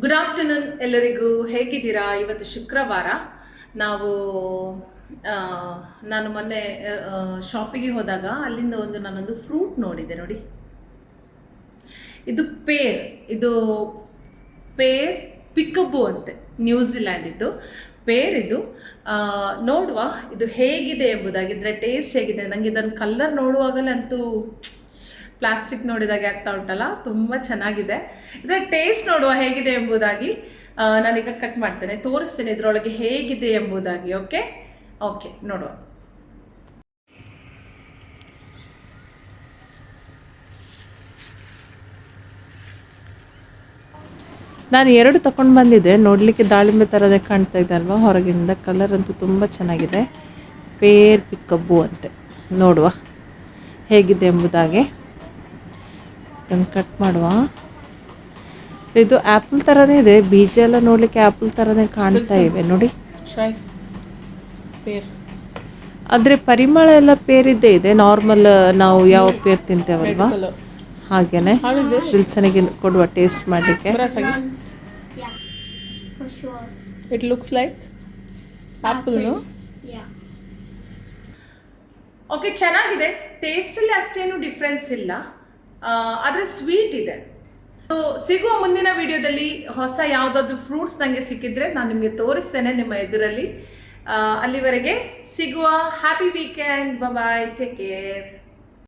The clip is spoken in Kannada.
ಗುಡ್ ಆಫ್ಟರ್ನೂನ್ ಎಲ್ಲರಿಗೂ. ಹೇಗಿದ್ದೀರಾ? ಇವತ್ತು ಶುಕ್ರವಾರ. ನಾವು ನಾನು ಮೊನ್ನೆ ಶಾಪಿಗೆ ಹೋದಾಗ ಅಲ್ಲಿಂದ ನಾನೊಂದು ಫ್ರೂಟ್ ನೋಡಿದೆ ನೋಡಿ. ಇದು ಪೇರ್ ಪಿಕಬು ಅಂತೆ, ನ್ಯೂಜಿಲ್ಯಾಂಡ್ ಇದು ಪೇರ್. ಇದು ನೋಡುವ ಇದು ಹೇಗಿದೆ ಎಂಬುದಾಗಿದ್ದರೆ, ಟೇಸ್ಟ್ ಹೇಗಿದೆ. ನನಗೆ ಇದನ್ನು ಕಲರ್ ನೋಡುವಾಗಲೇ ಅಂತೂ ಪ್ಲಾಸ್ಟಿಕ್ ನೋಡಿದಾಗೆ ಆಗ್ತಾ ಉಂಟಲ್ಲ, ತುಂಬ ಚೆನ್ನಾಗಿದೆ. ಇದರ ಟೇಸ್ಟ್ ನೋಡುವ ಹೇಗಿದೆ ಎಂಬುದಾಗಿ. ನಾನೀಗ ಕಟ್ ಮಾಡ್ತೇನೆ, ತೋರಿಸ್ತೇನೆ ಇದರೊಳಗೆ ಹೇಗಿದೆ ಎಂಬುದಾಗಿ. ಓಕೆ ಓಕೆ, ನೋಡುವ. ನಾನು 2 ತಗೊಂಡು ಬಂದಿದ್ದೆ. ನೋಡಲಿಕ್ಕೆ ದಾಳಿಂಬೆ ಥರದೇ ಕಾಣ್ತಾ ಇದೆ ಅಲ್ವಾ ಹೊರಗಿಂದ. ಕಲರ್ ಅಂತೂ ತುಂಬ ಚೆನ್ನಾಗಿದೆ. ಪೇರ್ ಪಿಕಬ್ಬು ಅಂತೆ. ನೋಡುವ ಹೇಗಿದೆ ಎಂಬುದಾಗಿ. ಇದನ್ನು ಕಟ್ ಮಾಡುವ. ಇದು ಆ್ಯಪಲ್ ಥರನೇ ಇದೆ, ಬೀಜ ಎಲ್ಲ ನೋಡಲಿಕ್ಕೆ ಆ್ಯಪಲ್ ಥರನೇ ಕಾಣ್ತಾ ಇವೆ ನೋಡಿ. ಆದರೆ ಪರಿಮಳ ಎಲ್ಲ ಪೇರಿದ್ದೇ ಇದೆ. ನಾರ್ಮಲ್ ನಾವು ಯಾವ ಪೇರ್ ತಿಂತೇವಲ್ವಾ ಹಾಗೇನೆ. ವಿಲ್ಸನಿಗೆ ಕೊಡುವ ಟೇಸ್ಟ್ ಮಾಡಲಿಕ್ಕೆ. It looks like apple. Okay, ಚೆನ್ನಾಗಿದೆ. ಟೇಸ್ಟಲ್ಲಿ ಅಷ್ಟೇನು ಡಿಫ್ರೆನ್ಸ್ ಇಲ್ಲ, ಆದರೆ ಸ್ವೀಟ್ ಇದೆ. ಸೊ ಸಿಗುವ ಮುಂದಿನ ವಿಡಿಯೋದಲ್ಲಿ ಹೊಸ ಯಾವುದಾದ್ರೂ ಫ್ರೂಟ್ಸ್ ನನಗೆ ಸಿಕ್ಕಿದ್ರೆ ನಾನು ನಿಮಗೆ ತೋರಿಸ್ತೇನೆ ನಿಮ್ಮ ಎದುರಲ್ಲಿ. ಅಲ್ಲಿವರೆಗೆ ಸಿಗುವ. Happy weekend. Bye, take care.